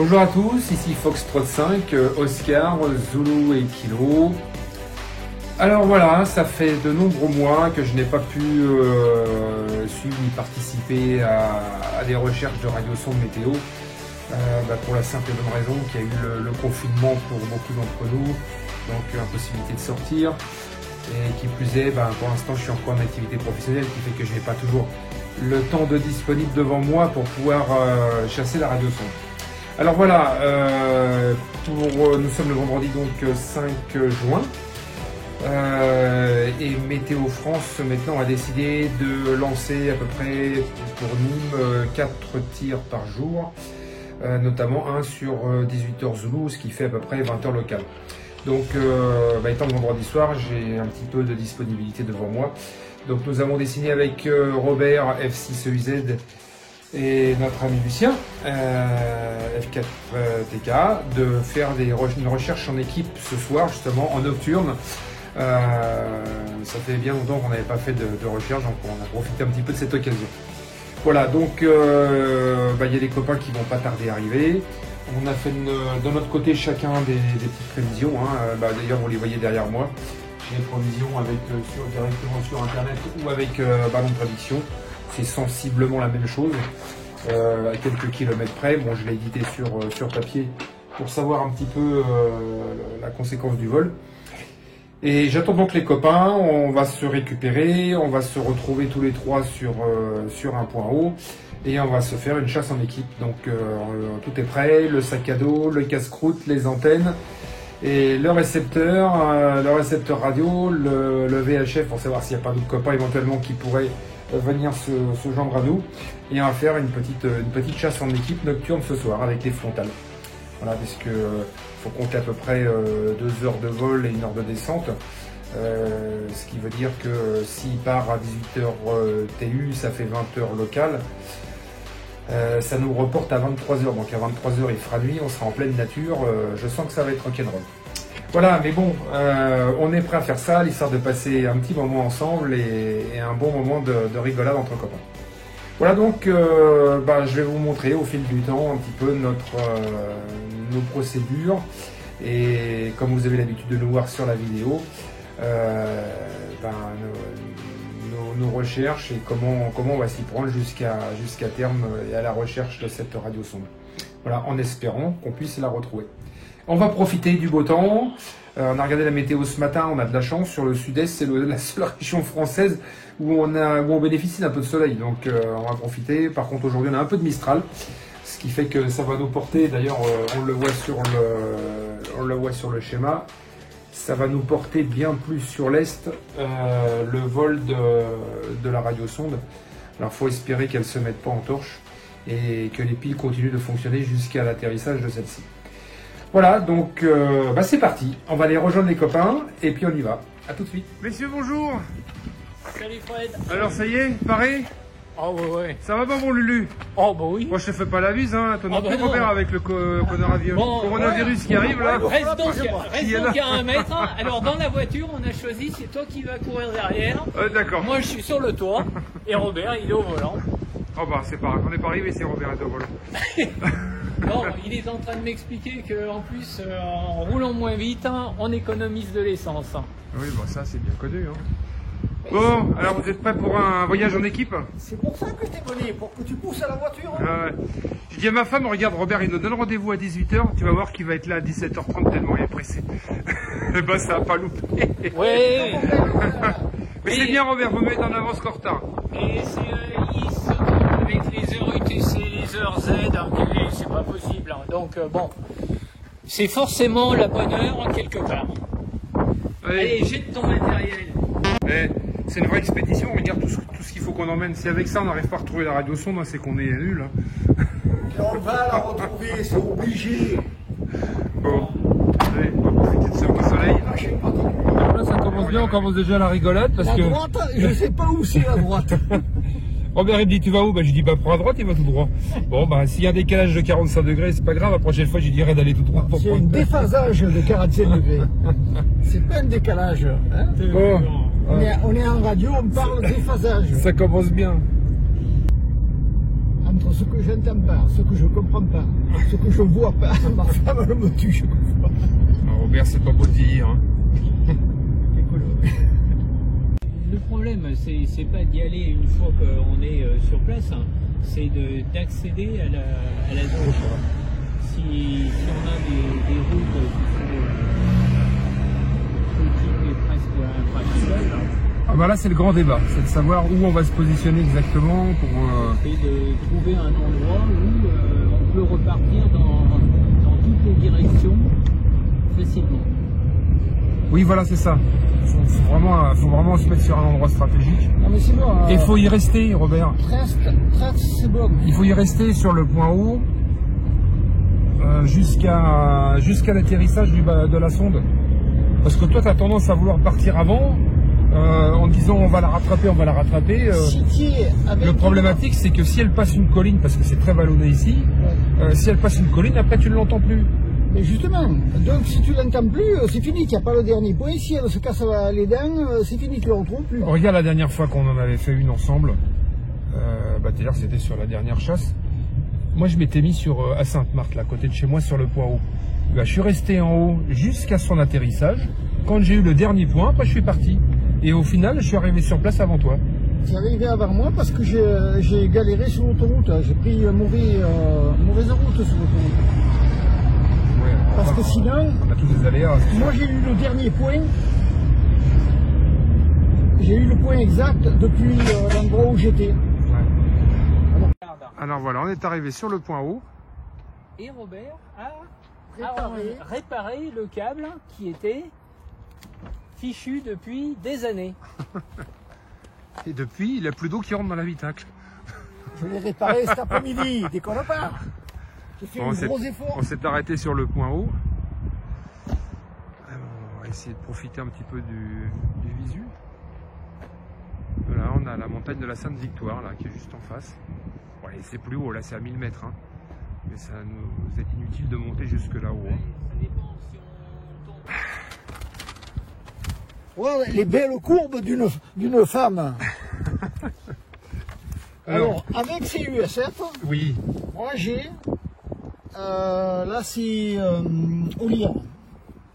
Bonjour à tous, ici Foxtrot 5, Oscar, Zulu et Kilo. Alors voilà, ça fait de nombreux mois que je n'ai pas pu suivre ni participer à des recherches de radiosondes météo. Pour la simple et bonne raison qu'il y a eu le confinement pour beaucoup d'entre nous, donc impossibilité de sortir. Et qui plus est, pour l'instant je suis encore en activité professionnelle, qui fait que je n'ai pas toujours le temps disponible devant moi pour pouvoir chasser la radiosonde. Alors voilà, nous sommes le vendredi donc 5 juin. Et Météo France maintenant a décidé de lancer à peu près pour Nîmes 4 tirs par jour, notamment un sur 18h Zulu, ce qui fait à peu près 20h local. Donc étant le vendredi soir, j'ai un petit peu de disponibilité devant moi. Donc nous avons décidé avec Robert F6EUZ et notre ami Lucien F4TK de faire une recherche en équipe ce soir, justement en nocturne. Ça fait bien longtemps qu'on n'avait pas fait de recherche, donc on a profité un petit peu de cette occasion. Voilà, donc il y a des copains qui vont pas tarder à arriver. On a fait de notre côté chacun des petites prévisions. D'ailleurs, vous les voyez derrière moi. J'ai des prévisions directement sur internet ou avec ballon de prédiction. C'est sensiblement la même chose, à quelques kilomètres près. Bon, je l'ai édité sur papier pour savoir un petit peu la conséquence du vol. Et j'attends donc les copains, on va se récupérer, on va se retrouver tous les trois sur un point haut et on va se faire une chasse en équipe. Donc tout est prêt, le sac à dos, le casse-croûte, les antennes et le récepteur radio, le VHF pour savoir s'il n'y a pas d'autres copains éventuellement qui pourraient venir se joindre à nous. Et on va faire une petite chasse en équipe nocturne ce soir avec les frontales. Voilà, parce que faut compter à peu près 2 heures de vol et 1 heure de descente. Ce qui veut dire que s'il part à 18h TU, ça fait 20h local. Ça nous reporte à 23h. Donc à 23h, il fera nuit, on sera en pleine nature. Je sens que ça va être rock'n'roll. Voilà, mais bon, on est prêt à faire ça, l'histoire de passer un petit moment ensemble et un bon moment de rigolade entre copains. Voilà donc, je vais vous montrer au fil du temps un petit peu nos procédures et comme vous avez l'habitude de nous voir sur la vidéo, nos recherches et comment on va s'y prendre jusqu'à terme et à la recherche de cette radiosonde. Voilà, en espérant qu'on puisse la retrouver. On va profiter du beau temps. On a regardé la météo ce matin, on a de la chance. Sur le sud-est, c'est la seule région française où on bénéficie d'un peu de soleil. Donc on va profiter. Par contre, aujourd'hui, on a un peu de Mistral. Ce qui fait que ça va nous porter, d'ailleurs, on le voit sur le schéma. Ça va nous porter bien plus sur l'est, le vol de la radiosonde. Alors, il faut espérer qu'elle ne se mette pas en torche et que les piles continuent de fonctionner jusqu'à l'atterrissage de celle-ci. Voilà, donc c'est parti. On va aller rejoindre les copains et puis on y va. A tout de suite. Messieurs, bonjour. Salut Fred. Alors ça y est, paré? Oh ouais. Ça va pas mon Lulu? Oh bah oui. Moi je te fais pas la bise, hein. Toi non plus Robert avec le coronavirus qui arrive là. Reste donc à 1 mètre. Alors dans la voiture, on a choisi, c'est toi qui vas courir derrière. D'accord. Moi je suis sur le toit et Robert il est au volant. Oh c'est pas grave, on n'est pas arrivé si Robert est au volant. Non, il est en train de m'expliquer qu'en plus, en roulant moins vite, on économise de l'essence. Oui, ça c'est bien connu. Bon, alors vous êtes prêts pour un voyage en équipe? C'est pour ça que je t'ai donné, pour que tu pousses à la voiture. Je dis à ma femme, regarde Robert, il nous donne rendez-vous à 18h, tu vas voir qu'il va être là à 17h30 tellement il est pressé. Et ça va pas louper. Ouais. Mais c'est bien Robert, vous mettez en avance qu'en retard. Et c'est avec les heures UTC, les heures Z, c'est pas possible. Donc c'est forcément la bonne heure quelque part. Oui. Allez, jette ton matériel. C'est une vraie expédition, regarde tout ce qu'il faut qu'on emmène. Si avec ça on n'arrive pas à retrouver la radiosonde, c'est qu'on est nul. On va la retrouver, c'est obligé. Bon, allez, on va profiter de ce beau soleil. Là ça commence bien, on commence déjà la rigolade parce que... La droite, je sais pas où c'est la droite. Robert il me dit tu vas où? Je lui dis prends à droite, il va tout droit. Bon s'il y a un décalage de 45 degrés, c'est pas grave, la prochaine fois je lui dirai d'aller tout droit. C'est un déphasage de 45 degrés. C'est pas un décalage. Hein, bon. On est en radio, on parle déphasage. Ça commence bien. Entre ce que j'entends pas, ce que je comprends pas, ce que je vois pas. Ma femme elle me tue chaque fois. Robert, c'est pas beau de vieillir. Hein. Le problème, c'est pas d'y aller une fois qu'on est sur place, hein, c'est d'accéder à la zone. Si on a des routes qui sont petites et presque impraticables. Ah bah là c'est le grand débat, c'est de savoir où on va se positionner exactement pour... C'est de trouver un endroit où on peut repartir dans toutes les directions facilement. Oui voilà c'est ça, faut vraiment se mettre sur un endroit stratégique. Non mais c'est bon. Et il faut y rester Robert. C'est bon. Il faut y rester sur le point haut jusqu'à l'atterrissage de la sonde. Parce que toi tu as tendance à vouloir partir avant. En disant on va la rattraper. Le problématique c'est que si elle passe une colline, parce que c'est très vallonné ici, si elle passe une colline, après tu ne l'entends plus. Mais justement, donc si tu l'entends plus, c'est fini, tu n'as pas le dernier point. Si elle se casse les dents, c'est fini, tu ne le retrouves plus. Regarde la dernière fois qu'on en avait fait une ensemble, d'ailleurs c'était sur la dernière chasse. Moi je m'étais mis à Sainte-Marthe, là, à côté de chez moi, sur le point haut. Je suis resté en haut jusqu'à son atterrissage. Quand j'ai eu le dernier point, après je suis parti. Et au final, je suis arrivé sur place avant toi. Tu es arrivé avant moi parce que j'ai galéré sur l'autoroute. J'ai pris une mauvaise route sur l'autoroute. Ouais, parce que sinon, on a tous des aléas. Moi j'ai eu le dernier point. J'ai eu le point exact depuis l'endroit où j'étais. Ouais. Alors voilà, on est arrivé sur le point haut. Et Robert a réparé le câble qui était fichu depuis des années. Et depuis, il n'y a plus d'eau qui rentre dans l'habitacle. Je l'ai réparé cet après-midi, déconne pas. J'ai fait un gros effort. On s'est arrêté sur le point haut. On va essayer de profiter un petit peu du visu. Là, on a la montagne de la Sainte-Victoire, là, qui est juste en face. Ouais, c'est plus haut, là, c'est à 1000 mètres. Hein. Mais ça nous est inutile de monter jusque là-haut. Ouais, ça dépend si on tombe. Ouais, les belles courbes d'une femme. Alors, avec ces USF, oui. Moi j'ai, là c'est Olière.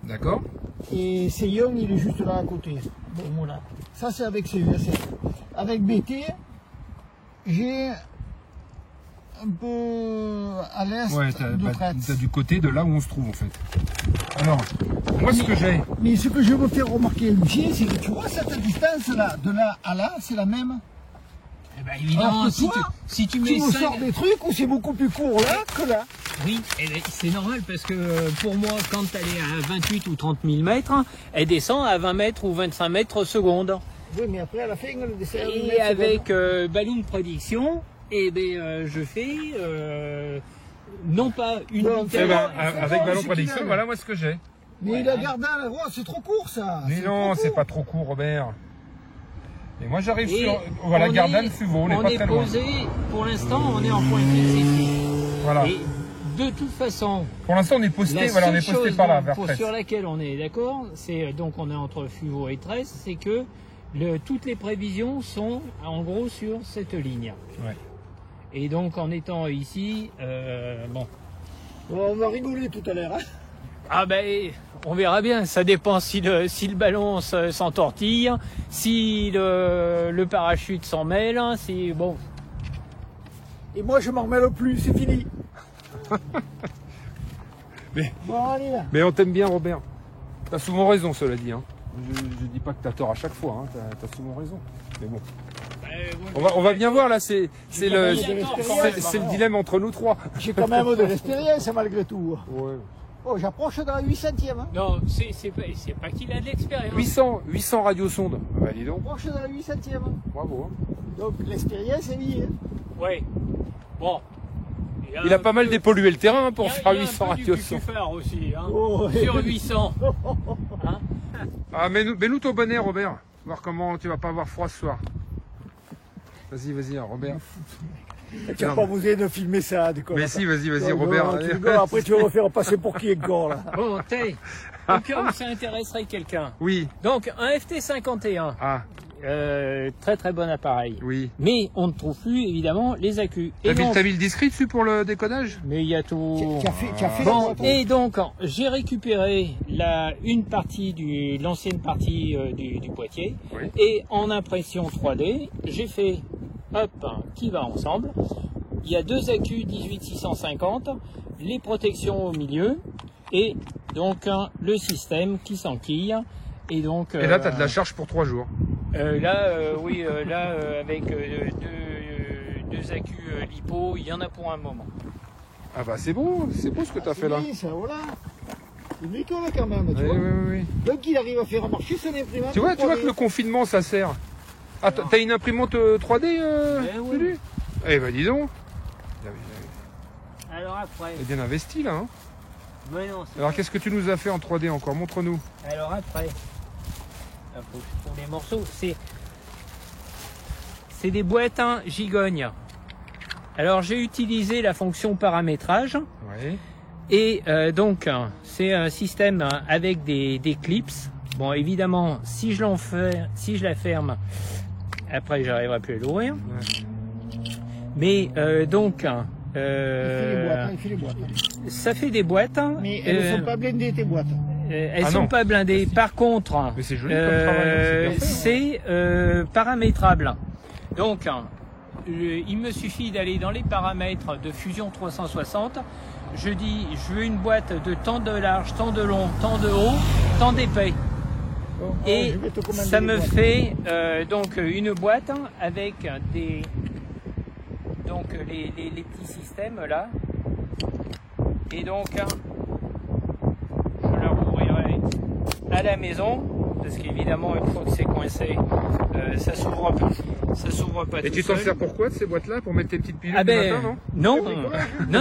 D'accord. Et c'est Young, il est juste là à côté. Bon voilà. Ça c'est avec ces USF. Avec BT, j'ai un peu à l'est de Tretz. T'as du côté de là où on se trouve en fait. Alors, moi ce que j'ai... Mais ce que je veux faire remarquer, Lucien, c'est que tu vois cette distance-là, de là à là, c'est la même. Eh ben évidemment, si tu mets me sors des trucs où c'est beaucoup plus court là que là. Oui, c'est normal parce que pour moi, quand elle est à 28 ou 30 000 mètres, elle descend à 20 mètres ou 25 mètres seconde. Oui, mais après à la fin, elle descend. Et avec Balloon Prediction, eh ben, je fais non pas une vitesse. Avec Balloon Prediction, voilà moi ce que j'ai. Mais la Gardin, c'est trop court ça. Mais non, c'est pas trop court, Robert. Et moi j'arrive sur voilà, Gardin, Fuveau, on n'est pas très loin. Posé, pour l'instant, on est en point fixe ici. Voilà. Et de toute façon, pour l'instant on est posté, voilà, on est posté par là, vers Tretz. Sur laquelle on est d'accord, c'est donc on est entre Fuveau et Tretz, c'est que toutes les prévisions sont en gros sur cette ligne. Ouais. Et donc en étant ici, bon. On va rigoler tout à l'heure. Hein. Ah ben, on verra bien, ça dépend si le ballon s'entortille, si le parachute s'en mêle, si bon. Et moi je m'en mêle plus, c'est fini. Bon, allez là. Mais on t'aime bien Robert. T'as souvent raison cela dit. Hein. Je dis pas que t'as tort à chaque fois, hein. T'as souvent raison. Mais bon. On va bien voir là, c'est le dilemme entre nous trois. J'ai quand même de l'expérience malgré tout. Ouais. Oh, j'approche de la 800e. Hein. Non, c'est pas qu'il a de l'expérience. 800 radiosondes. Bah, dis donc. J'approche de la 800e. Bravo. Hein. Donc l'expérience est liée. Oui. Bon. Il a pas mal dépollué le terrain pour faire 800 radiosondes. Aussi, hein. Oh, sur 800. Hein. Ah, mets-nous ton bonnet, Robert. Voir comment tu vas pas avoir froid ce soir. Vas-y, Robert. Tu vas pas oser de filmer ça, du coup. Mais si, vas-y, Robert. Après, tu vas me faire passer pour qui encore, là. Bon, au cas où ça intéresserait quelqu'un. Oui. Donc, un FT51. Ah. très très bon appareil. Oui. Mais on ne trouve plus évidemment les accus. T'as mis le discret dessus pour le décodage? Mais il y a tout. Tu as fait Bon, et donc j'ai récupéré une partie l'ancienne partie du boîtier, oui. Et en impression 3D, j'ai fait hop qui va ensemble. Il y a deux accus 18650, les protections au milieu et donc le système qui s'enquille. Et donc. Et là, tu as de la charge pour 3 jours. Oui, avec deux accus lipo, il y en a pour un moment. Ah bah c'est beau ce que tu as fait là. Oui, ça, voilà. C'est une école quand même, tu Oui, vois. oui, oui. Donc il arrive à faire marcher son imprimante. Tu vois que le confinement ça sert. Ah, t'as une imprimante 3D oui. Lulu? Eh ben dis donc. Alors après. Il est bien investi là. Hein. Mais non, alors qu'est-ce que tu nous as fait en 3D encore? Montre-nous. Alors après. Pour les morceaux, c'est des boîtes gigognes. Alors j'ai utilisé la fonction paramétrage. Oui. Et donc c'est un système avec des clips. Bon évidemment si je la ferme, après j'arriverai plus à l'ouvrir. Ouais. Mais donc il fait les boîtes. Ça fait des boîtes. Mais elles ne sont pas blindées tes boîtes. Elles sont pas blindées. Par contre, mais c'est joli comme travail. C'est paramétrable. Donc il me suffit d'aller dans les paramètres de Fusion 360. Je dis, je veux une boîte de tant de large, tant de long, tant de haut, tant d'épais. Et ça me fait donc une boîte avec les petits systèmes là. Et donc, je leur ouvrirai à la maison. Parce qu'évidemment, une fois que c'est coincé, ça s'ouvre pas. Et tu t'en sers pourquoi de ces boîtes-là? Pour mettre tes petites pilules le matin, non?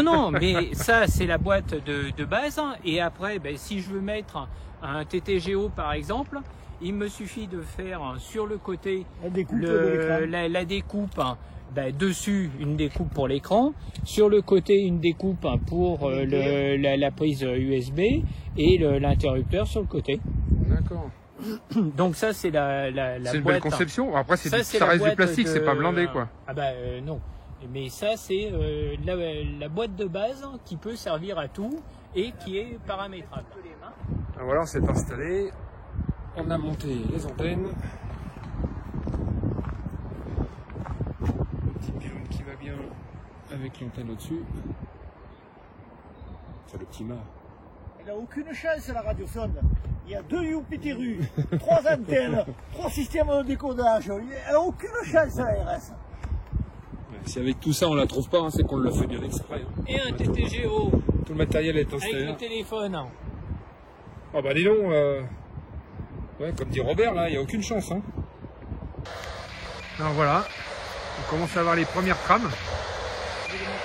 Non, mais ça c'est la boîte de base. Et après, si je veux mettre un TTGO par exemple, il me suffit de faire sur le côté la découpe. Dessus une découpe pour l'écran, sur le côté une découpe pour la prise USB et l'interrupteur sur le côté. D'accord. Donc ça c'est la c'est une boîte. Belle conception. Après ça reste du plastique, c'est pas blindé quoi. Non. Mais ça c'est la boîte de base qui peut servir à tout et qui est paramétrable. Voilà, on s'est installé, on a monté les antennes. Le petit pylône qui va bien avec l'antenne au-dessus. C'est le petit mât. Elle n'a aucune chance la radiophone. Il y a 2 Jupiteru, 3 antennes, 3 systèmes de décodage. Elle n'a aucune chance la RS. Si avec tout ça on la trouve pas, hein, c'est qu'on le fait bien exprès. Hein. Et un TTGO. Tout le matériel est installé. Avec le téléphone. Ah bah dis donc, ouais, comme dit Robert là, il n'y a aucune chance. Hein. Alors voilà, on commence à avoir les premières trames.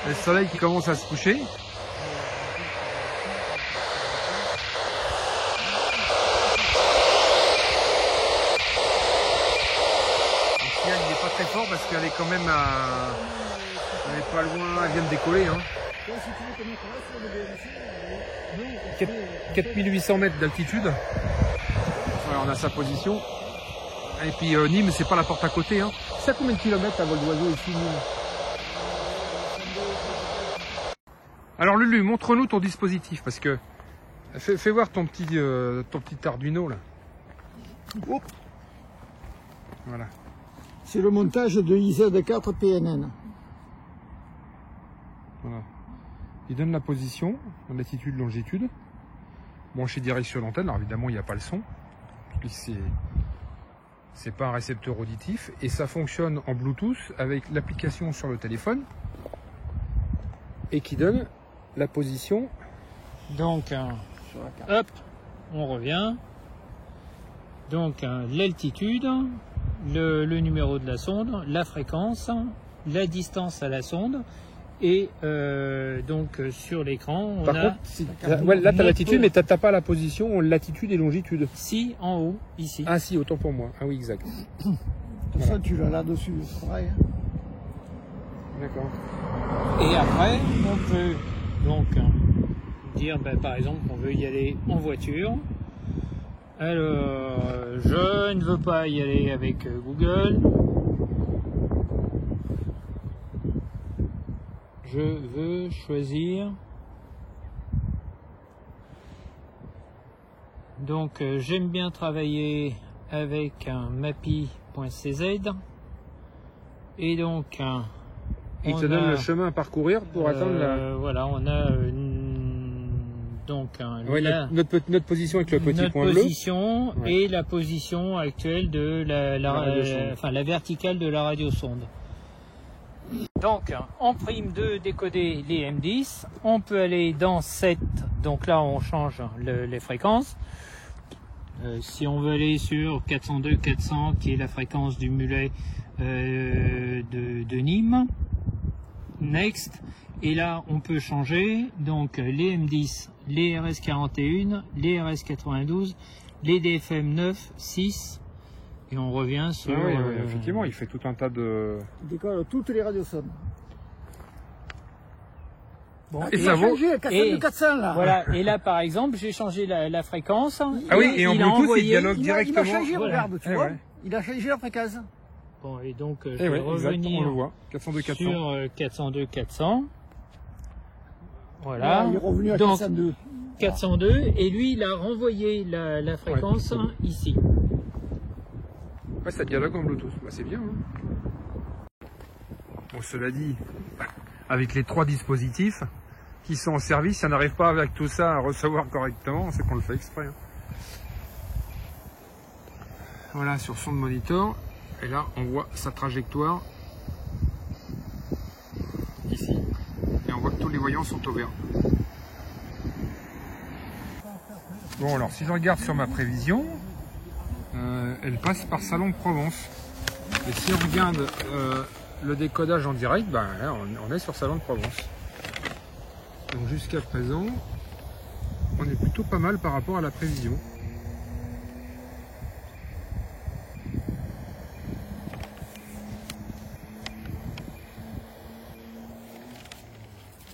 Le soleil qui commence à se coucher. Il n'est pas très fort parce qu'elle est quand même à... Elle n'est pas loin, elle vient de décoller. Hein. 4800 mètres d'altitude. Voilà, on a sa position. Et puis Nîmes, c'est pas la porte à côté. Hein. C'est à combien de kilomètres à vol d'oiseau ici, Nîmes? Alors Lulu, montre-nous ton dispositif parce que fais voir ton petit Arduino là. Oh. Voilà. C'est le montage de IZ4 PNN. Voilà. Il donne la position, latitude, longitude. Branché direct sur l'antenne. Alors évidemment, il n'y a pas le son. C'est pas un récepteur auditif et ça fonctionne en Bluetooth avec l'application sur le téléphone et qui donne la position. Donc, hop, on revient. Donc, l'altitude, le numéro de la sonde, la fréquence, la distance à la sonde. Et donc sur l'écran, on Par contre, ouais, là tu as latitude, mais tu n'as pas la position latitude et longitude. Si, en haut, ici. Ah si, autant pour moi. Ah oui, exact. Tout ça, tu l'as là-dessus, c'est pareil. Hein. D'accord. Et après, on peut donc dire, par exemple, qu'on veut y aller en voiture. Alors, je ne veux pas y aller avec Google. Je veux choisir. Donc, j'aime bien travailler avec un mappy.cz. Et donc, il te donne le chemin à parcourir pour atteindre la... Voilà, on a donc ouais, notre position avec le petit point bleu. Notre position et la position actuelle de la verticale de la radiosonde. Donc, en prime de décoder les M10, on peut aller dans 7, donc là on change les fréquences. Si on veut aller sur 402-400, qui est la fréquence du mulet de Nîmes, Next, et là on peut changer donc les M10, les RS41, les RS92, les DFM 9, 6, et on revient sur... oui, effectivement, il fait tout un tas de... Il décolle toutes les radiosondes. Bon, et ça vaut 400 là. Voilà, et là par exemple, j'ai changé la fréquence. Ah oui, et en Bluetooth, il dialogue directement. Il a changé, regarde, tu vois. Il a changé la fréquence. Bon, et donc je vais revenir on le voit. 402-400. Sur 402-400. Voilà. Il est revenu à donc, 402. 402, et lui il a renvoyé la fréquence ici. Ouais, ça dialogue en Bluetooth, bah, c'est bien. Hein. Bon, cela dit, avec les 3 dispositifs qui sont en service, si on n'arrive pas avec tout ça à recevoir correctement, c'est qu'on le fait exprès. Hein. Voilà, sur son monitor, et là on voit sa trajectoire ici, et on voit que tous les voyants sont au vert. Bon, alors si je regarde sur ma prévision, elle passe par Salon de Provence. Et si on regarde le décodage en direct, ben, là, on est sur Salon de Provence. Donc jusqu'à présent, on est plutôt pas mal par rapport à la prévision.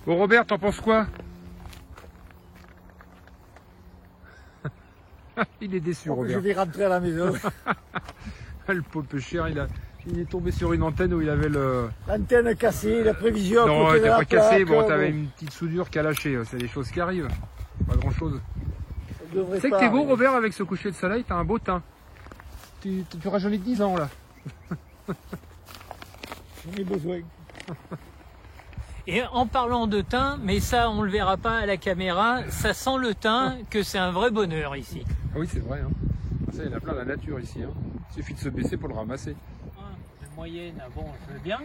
Bon Robert, t'en penses quoi? Il est déçu, Robert. Je vais rentrer à la maison. Le pauvre cher, il est tombé sur une antenne où il avait le... L'antenne cassée, la prévision. Non, elle n'était pas cassée, bon, t'avais une petite soudure qui a lâché, c'est des choses qui arrivent. Pas grand chose. C'est que t'es beau, Robert, avec ce coucher de soleil, t'as un beau teint. Tu rajeunis de 10 ans, là. J'en ai besoin. Et en parlant de teint, mais ça on le verra pas à la caméra, ça sent le teint que c'est un vrai bonheur ici. Ah oui, c'est vrai. Hein. Ça, il y en a plein la nature ici. Hein. Il suffit de se baisser pour le ramasser. La moyenne, bon, je veux bien,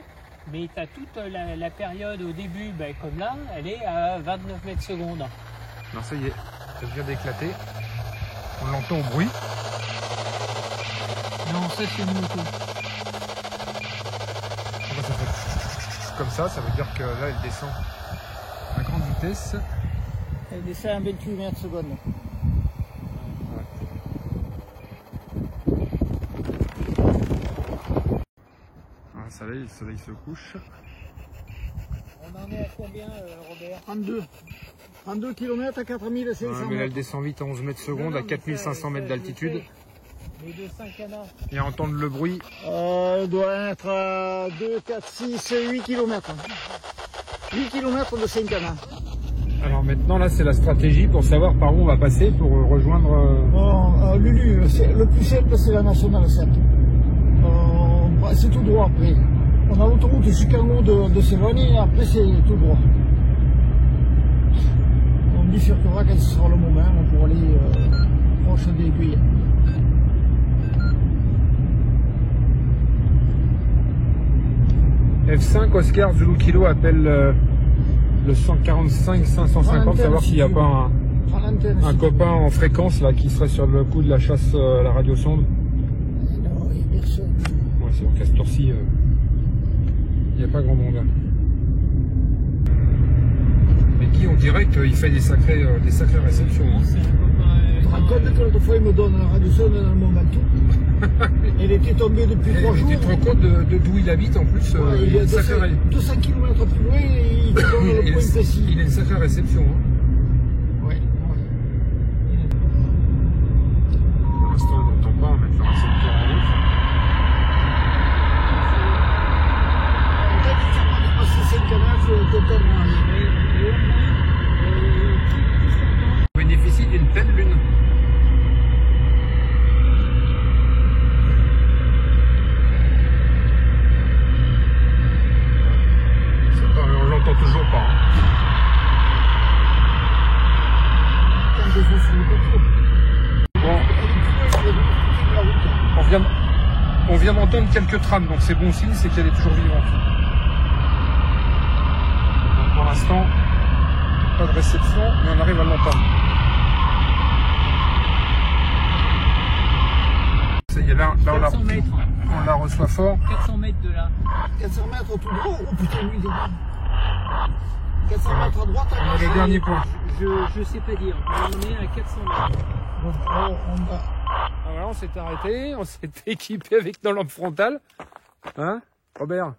mais tu as toute la période au début, ben, comme là, elle est à 29 mètres secondes. Non, ça y est, ça vient d'éclater. On l'entend au bruit. Non, ça c'est une moto. Ça fait comme ça veut dire que là, elle descend à grande vitesse. Elle descend à 28 mètres secondes. Le soleil se couche. On en est à combien, Robert? 32. 32 km à 4500 mètres. Mais là, elle descend vite à 11 mètres secondes, à 4500 mètres d'altitude. Les deux Saint-Canard. Et à entendre le bruit. Elle doit être à 2, 4, 6, 8 km. 8 km de Saint-Canard. Alors maintenant, là, c'est la stratégie pour savoir par où on va passer pour rejoindre... Lulu, le plus simple, c'est la nationale 7. C'est tout droit après. On a l'autoroute jusqu'en haut de Sévanie et après c'est tout droit. On bifurquera quand ce sera le moment pour aller proche des Guyes. F5 Oscar Zulu Kilo appelle le 145 550, savoir s'il n'y a pas un copain en fréquence là qui serait sur le coup de la chasse à la radiosonde. Non, il n'y a personne. Ouais, c'est bon qu'à ce tour-ci, il n'y a pas grand monde. Mais qui en direct, il fait des sacrées réceptions. Hein. Tu te rends compte que l'autre fois il me donne la radiosonde dans le moment tout. Il était tombé depuis 3 jours. Tu te rends compte d'où il habite en plus, il est 200 km plus loin et il te donne le point précis. Il a une sacrée réception. Hein. Ouais. vient d'entendre quelques trames, donc c'est bon signe, c'est qu'elle est toujours vivante. Donc pour l'instant, pas de réception, mais on arrive à l'entendre. Ça y est, là on la reçoit fort. 400 mètres de là. 400 mètres tout droit. Oh putain, lui, il est 400 mètres à droite, à On a gauche. le dernier point. Je sais pas dire, mais on est à 400 mètres. Bon, alors, on va... Ah voilà, on s'est arrêté, on s'est équipé avec nos lampes frontales. Hein, Robert?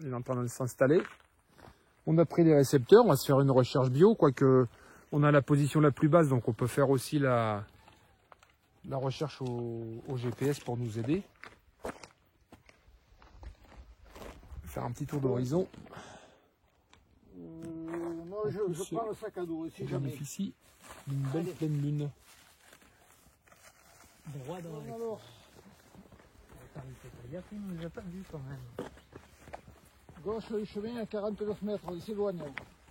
Il est en train de s'installer. On a pris les récepteurs, on va se faire une recherche bio, quoique on a la position la plus basse, donc on peut faire aussi la recherche au GPS pour nous aider. Faire un petit tour d'horizon. Moi, je prends le sac à dos, si On jamais. bénéficie d'une belle pleine lune. Droit dans la... Alors, Attends, il faut pas dire qu'il nous a pas vu quand même. gauche, le chemin à 49 mètres, il s'éloigne.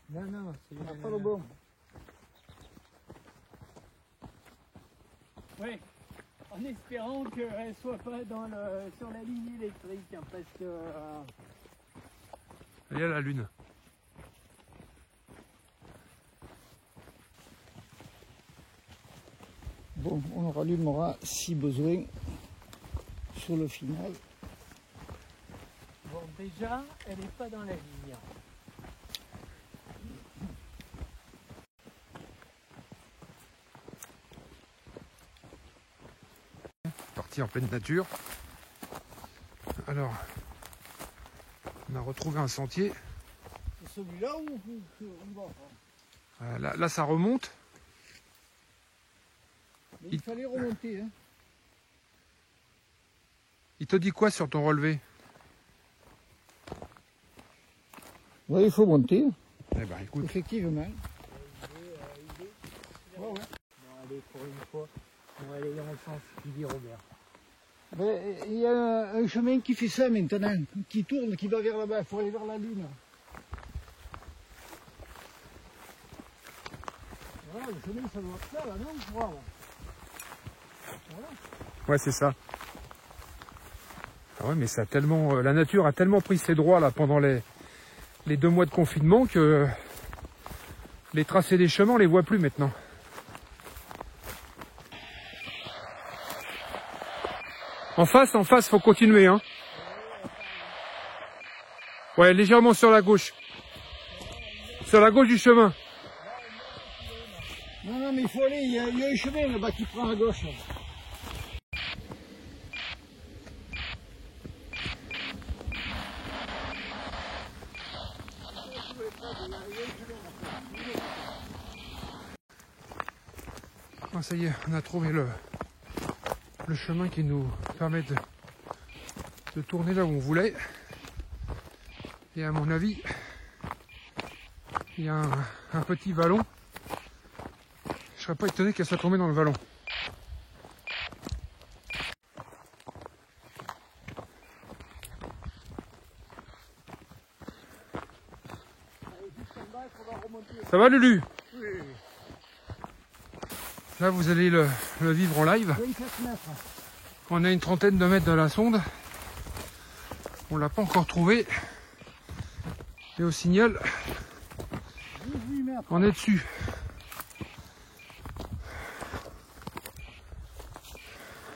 Non, non, c'est... On n'a pas le bon. Oui, en espérant qu'elle soit pas sur la ligne électrique, hein, parce que... Il y a la lune. Bon, on rallumera si besoin sur le final. Bon, déjà, elle n'est pas dans la ligne. Parti en pleine nature. Alors, on a retrouvé un sentier. C'est celui-là où on va? Là, ça remonte. Mais il fallait remonter. Hein. Il te dit quoi sur ton relevé? Oui, il faut monter, Eh ben, écoute. effectivement. Ouais, ouais. Bon, allez, pour une fois, on va aller dans le sens qu'il dit Robert. Ben, il y a un chemin qui fait ça maintenant, qui tourne, qui va vers là-bas. Il faut aller vers la lune. Voilà, le chemin, ça doit être ça, là, non? Voilà. Voilà. Ouais, c'est ça. Ah ouais, mais ça a tellement, la nature a tellement pris ses droits là pendant les 2 mois de confinement que les tracés des chemins, on les voit plus maintenant. En face, faut continuer, hein. Ouais, légèrement sur la gauche. Sur la gauche du chemin. Non, non, mais il faut aller, il y a un chemin là-bas qui prend à gauche. Ah, ça y est, on a trouvé le chemin qui nous permet de tourner là où on voulait. Et à mon avis, il y a un petit vallon. Je serais pas étonné qu'elle soit tombée dans le vallon. Ça va, Lulu? Oui. Là, vous allez le vivre en live. 24 mètres. On a une trentaine de mètres de la sonde. On l'a pas encore trouvé. Et au signal, 18 mètres. on est dessus.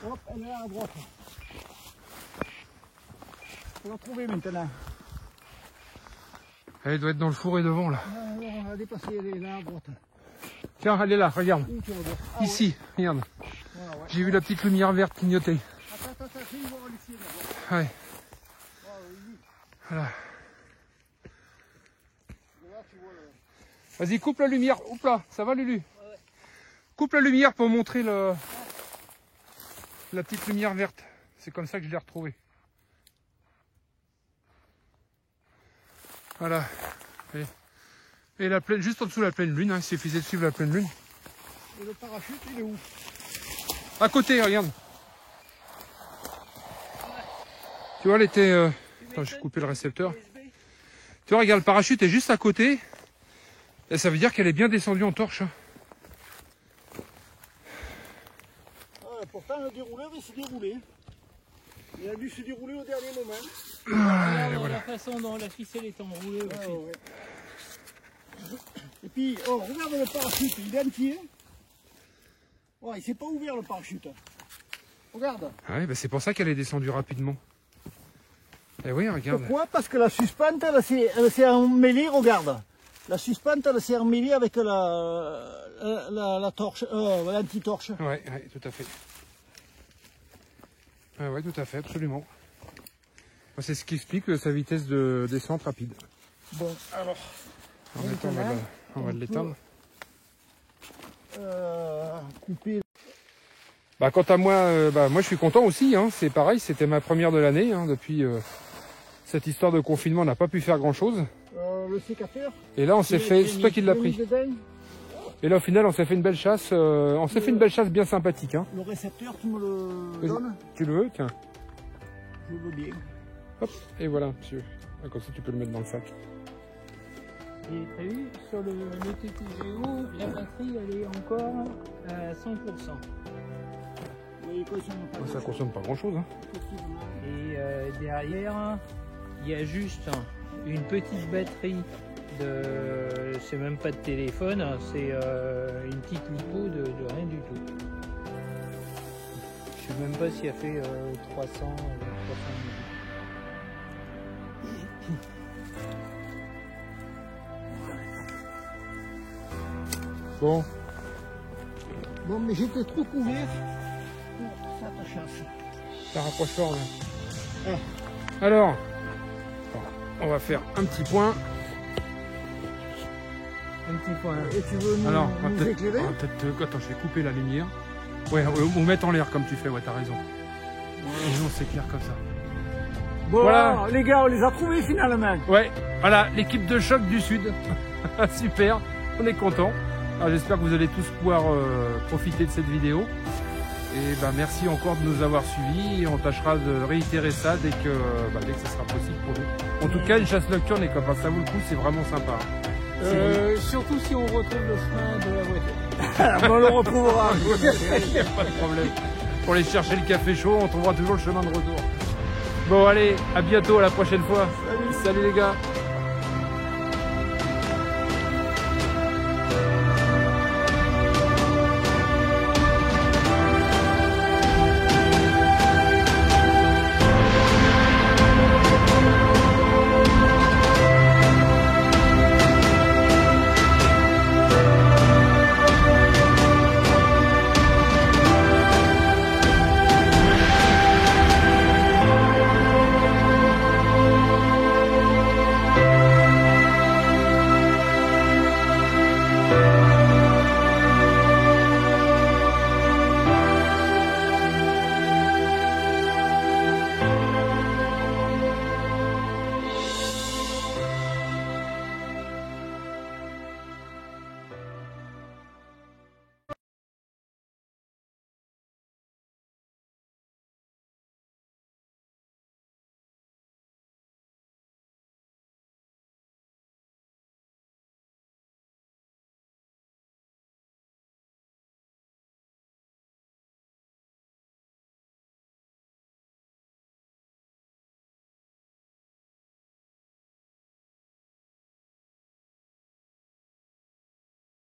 Hop, elle est là à droite. On va trouver maintenant. Elle doit être dans le fourré devant là. On a dépassé, elle est là à droite. Tiens, elle est là, regarde. Où tu vas voir? Ah, Ici, regarde. ouais. Ouais, ouais. J'ai vu la petite lumière verte clignoter. Attends, fais voir ici d'abord. Ouais, Ah, oui. voilà. Là, tu vois le... Vas-y, coupe la lumière. Oups là, ça va, Lulu? Coupe la lumière pour montrer la petite lumière verte. C'est comme ça que je l'ai retrouvée. Voilà. Et la pleine, juste en dessous de la pleine lune, hein, il suffisait de suivre la pleine lune. Et le parachute, il est où? À côté, regarde. Tu vois, elle était... Attends, j'ai coupé le récepteur. Tu vois, regarde, le parachute est juste à côté. Et ça veut dire qu'elle est bien descendue en torche. Ah, pourtant, le dérouleur, il s'est déroulé. Il a dû se dérouler au dernier moment. Regarde la façon dont la ficelle est enroulée aussi. Ouais. Et puis, oh, regarde le parachute, il est entier. Oh, il s'est pas ouvert le parachute. Regarde. Ah oui, bah c'est pour ça qu'elle est descendue rapidement. Eh oui, regarde. Pourquoi? Parce que la suspente, elle s'est emmêlée, regarde. La suspente, elle s'est emmêlée avec la torche, l'anti-torche. Ouais, tout à fait. Ah ouais, tout à fait, absolument. C'est ce qui explique sa vitesse de descente rapide. Bon, alors... On va l'éteindre. Couper. Bah, quant à moi, moi je suis content aussi. Hein. C'est pareil, c'était ma première de l'année. Hein. Depuis cette histoire de confinement, on n'a pas pu faire grand chose. Le sécateur. Et là, on s'est fait. C'est toi qui l'as pris. Et là, au final, on s'est fait une belle chasse. On s'est fait une belle chasse bien sympathique. Hein. Le récepteur, tu me le donnes? Tu le veux? Tiens. Je veux bien. Hop, et voilà, monsieur. Ah, comme ça, tu peux le mettre dans le sac. Et t'as vu, sur le TTGO, la batterie, elle est encore à 100%. Oui, ça consomme pas grand-chose. Hein. Et derrière, il y a juste une petite batterie de... C'est même pas de téléphone, c'est une petite lipo de rien du tout. Je sais même pas si elle fait 300 Bon. Bon, mais j'étais trop couvert pour cette chasse. Ça rapproche fort là. Alors, on va faire un petit point. Un petit point. Et tu veux nous éclairer? Attends, je vais couper la lumière. Ouais, ou mettre en l'air comme tu fais, ouais, t'as raison. Et nous, on s'éclaire comme ça. Bon, voilà. Les gars, on les a trouvés finalement. Ouais, voilà, l'équipe de choc du Sud. Super, on est content. J'espère que vous allez tous pouvoir profiter de cette vidéo. Et merci encore de nous avoir suivis. Et on tâchera de réitérer ça dès que ce sera possible pour nous. En tout cas, une chasse nocturne, les copains, ça vaut le coup, c'est vraiment sympa. Surtout si on retrouve le chemin de la voiture. On le retrouvera. Il n'y a pas de problème. Pour aller chercher le café chaud, on trouvera toujours le chemin de retour. Bon, allez, à bientôt, à la prochaine fois. Salut. Salut les gars.